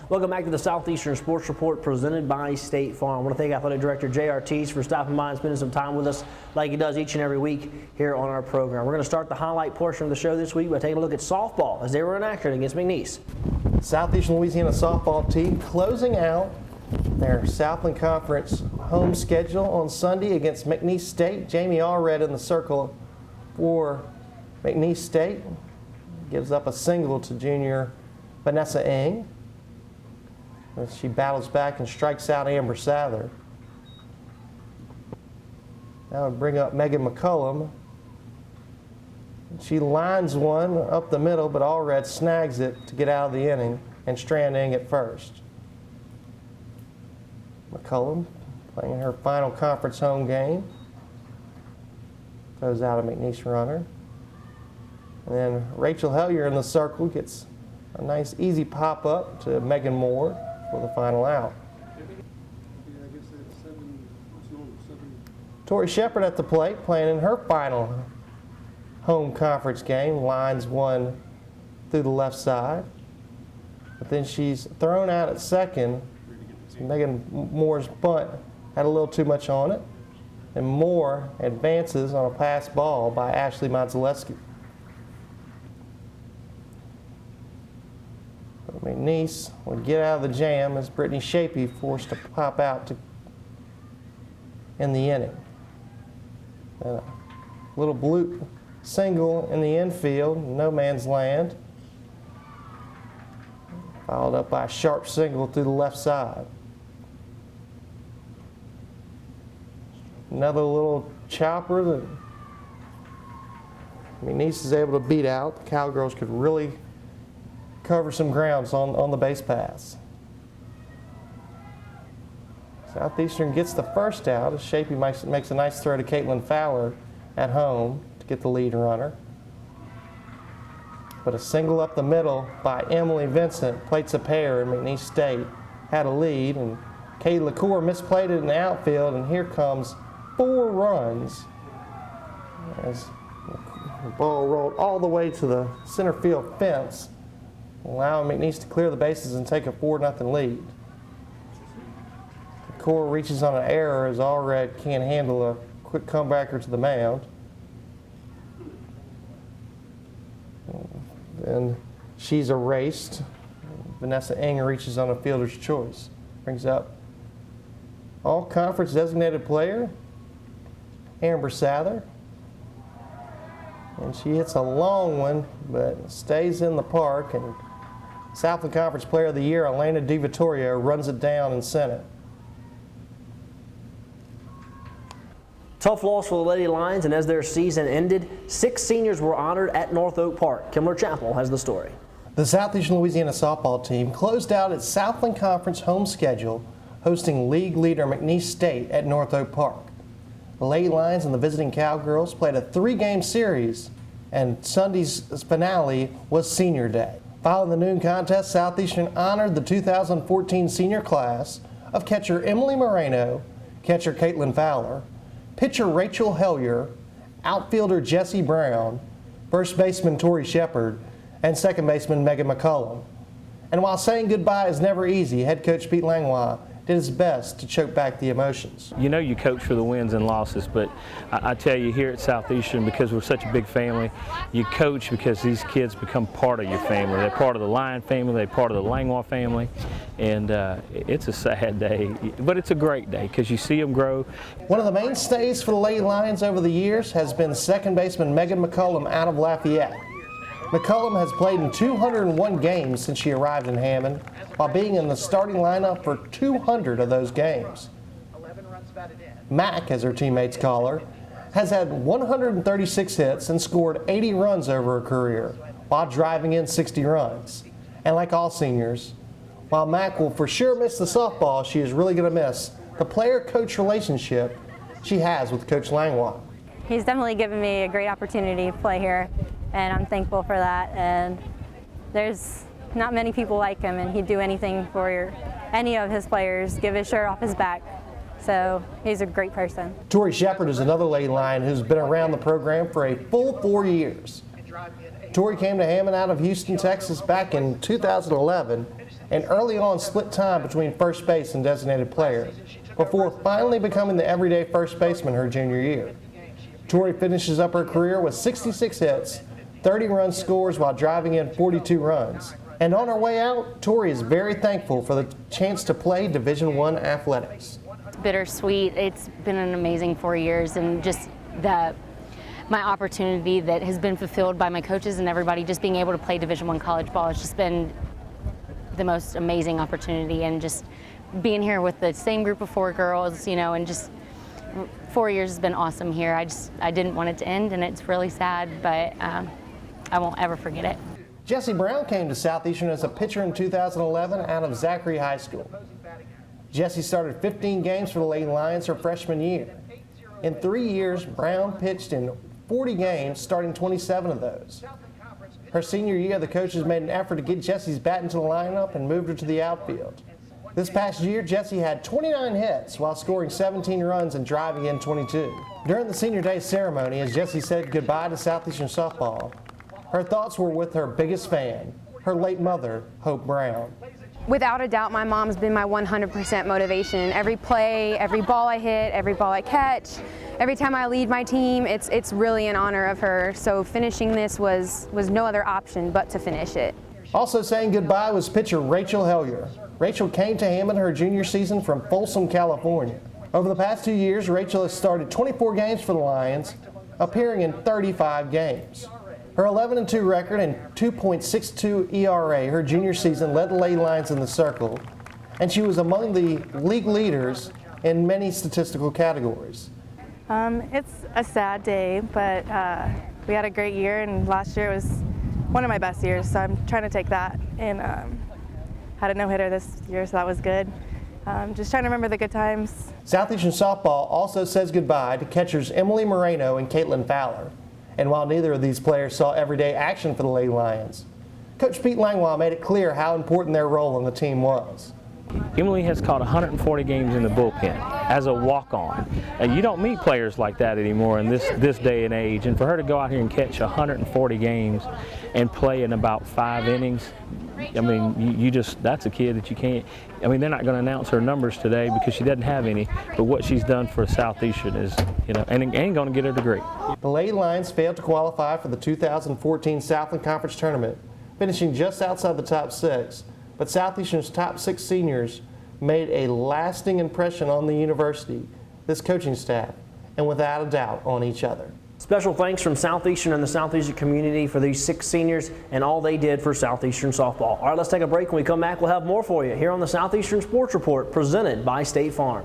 Welcome back to the Southeastern Sports Report presented by State Farm. I want to thank Athletic Director J.R. Teese for stopping by and spending some time with us like he does each and every week here on our program. We're going to start the highlight portion of the show this week by taking a look at softball as they were in action against McNeese. Southeastern Louisiana softball team closing out their Southland Conference home schedule on Sunday against McNeese State. Jamie Allred in the circle for McNeese State. Gives up a single to junior Vanessa Ng. She battles back and strikes out Amber Sather. That would bring up Megan McCullum. She lines one up the middle, but Allred snags it to get out of the inning and strand Ng at first. McCullum playing her final conference home game. Throws out a McNeese runner. And then Rachel Hellier in the circle gets a nice easy pop up to Megan Moore for the final out. Tori Shepard at the plate playing in her final home conference game, lines one through the left side. But then she's thrown out at second. So Megan Moore's bunt had a little too much on it. And Moore advances on a pass ball by Ashley Modzaleski. McNeese would get out of the jam as Brittany Shapey forced to pop out in the inning. And a little bloop single in the infield, no man's land. Followed up by a sharp single through the left side. Another little chopper that McNeese is able to beat out. The Cowgirls could really cover some grounds on the base pass. Southeastern gets the first out as Shapey makes a nice throw to Caitlin Fowler at home to get the lead runner. But a single up the middle by Emily Vincent plates a pair, and McNeese State had a lead, and Katie LaCour misplayed it in the outfield, and here comes 4 runs as the ball rolled all the way to the center field fence, allowing McNeese to clear the bases and take a 4-0 lead. The core reaches on an error as Allred can't handle a quick comebacker to the mound. Then she's erased. Vanessa Ng reaches on a fielder's choice. Brings up all-conference designated player, Amber Sather. And she hits a long one, but stays in the park, and Southland Conference Player of the Year, Elena DiVittorio, runs it down in center. Tough loss for the Lady Lions, and as their season ended, 6 seniors were honored at North Oak Park. Kimler Chappell has the story. The Southeastern Louisiana softball team closed out its Southland Conference home schedule, hosting league leader McNeese State at North Oak Park. The Lady Lions and the visiting Cowgirls played a 3-game series, and Sunday's finale was Senior Day. Following the noon contest, Southeastern honored the 2014 senior class of catcher Emily Moreno, catcher Caitlin Fowler, pitcher Rachel Hellier, outfielder Jesse Brown, first baseman Tori Shepard, and second baseman Megan McCullum. And while saying goodbye is never easy, head coach Pete Langlois did his best to choke back the emotions. You know you coach for the wins and losses, but I tell you, here at Southeastern, because we're such a big family, you coach because these kids become part of your family. They're part of the Lion family, they're part of the Langlois family, and it's a sad day, but it's a great day because you see them grow. One of the mainstays for the Lady Lions over the years has been second baseman Megan McCullum out of Lafayette. McCullum has played in 201 games since she arrived in Hammond, while being in the starting lineup for 200 of those games. Mac, as her teammates call her, has had 136 hits and scored 80 runs over her career, while driving in 60 runs. And like all seniors, while Mac will for sure miss the softball, she is really going to miss the player-coach relationship she has with Coach Langlois. He's definitely given me a great opportunity to play here, and I'm thankful for that. And there's not many people like him, and he'd do anything for any of his players, give his shirt off his back. So he's a great person. Tori Shepard is another Lady Lion who's been around the program for a full 4 years. Tori came to Hammond out of Houston, Texas back in 2011 and early on split time between first base and designated player before finally becoming the everyday first baseman her junior year. Tori finishes up her career with 66 hits, 30 run scores while driving in 42 runs. And on her way out, Tori is very thankful for the chance to play Division I athletics. It's bittersweet. It's been an amazing 4 years, and just my opportunity that has been fulfilled by my coaches and everybody, just being able to play Division I college ball has just been the most amazing opportunity. And just being here with the same group of 4 girls, and just 4 years has been awesome here. I didn't want it to end, and it's really sad, but I won't ever forget it. Jessie Brown came to Southeastern as a pitcher in 2011 out of Zachary High School. Jessie started 15 games for the Lady Lions her freshman year. In 3 years, Brown pitched in 40 games, starting 27 of those. Her senior year, the coaches made an effort to get Jessie's bat into the lineup and moved her to the outfield. This past year, Jessie had 29 hits while scoring 17 runs and driving in 22. During the senior day ceremony, as Jessie said goodbye to Southeastern softball, her thoughts were with her biggest fan, her late mother, Hope Brown. Without a doubt, my mom's been my 100% motivation. Every play, every ball I hit, every ball I catch, every time I lead my team, it's really in honor of her. So finishing this was no other option but to finish it. Also saying goodbye was pitcher Rachel Hellier. Rachel came to Hammond her junior season from Folsom, California. Over the past 2 years, Rachel has started 24 games for the Lions, appearing in 35 games. Her 11-2 record and 2.62 ERA her junior season led the Lady Lions in the circle, and she was among the league leaders in many statistical categories. It's a sad day, but we had a great year, and last year was one of my best years, so I'm trying to take that, and had a no-hitter this year, so that was good. Just trying to remember the good times. Southeastern softball also says goodbye to catchers Emily Moreno and Caitlin Fowler. And while neither of these players saw everyday action for the Lady Lions, Coach Pete Langlois made it clear how important their role on the team was. Emily has caught 140 games in the bullpen as a walk-on. And you don't meet players like that anymore in this day and age. And for her to go out here and catch 140 games and play in about 5 innings, I mean, that's a kid that you can't, I mean, they're not going to announce her numbers today because she doesn't have any, but what she's done for Southeastern is, and ain't going to get her degree. The Lady Lions failed to qualify for the 2014 Southland Conference Tournament, finishing just outside the top 6, but Southeastern's top 6 seniors made a lasting impression on the university, this coaching staff, and without a doubt on each other. Special thanks from Southeastern and the Southeastern community for these 6 seniors and all they did for Southeastern softball. All right, let's take a break. When we come back, we'll have more for you here on the Southeastern Sports Report presented by State Farm.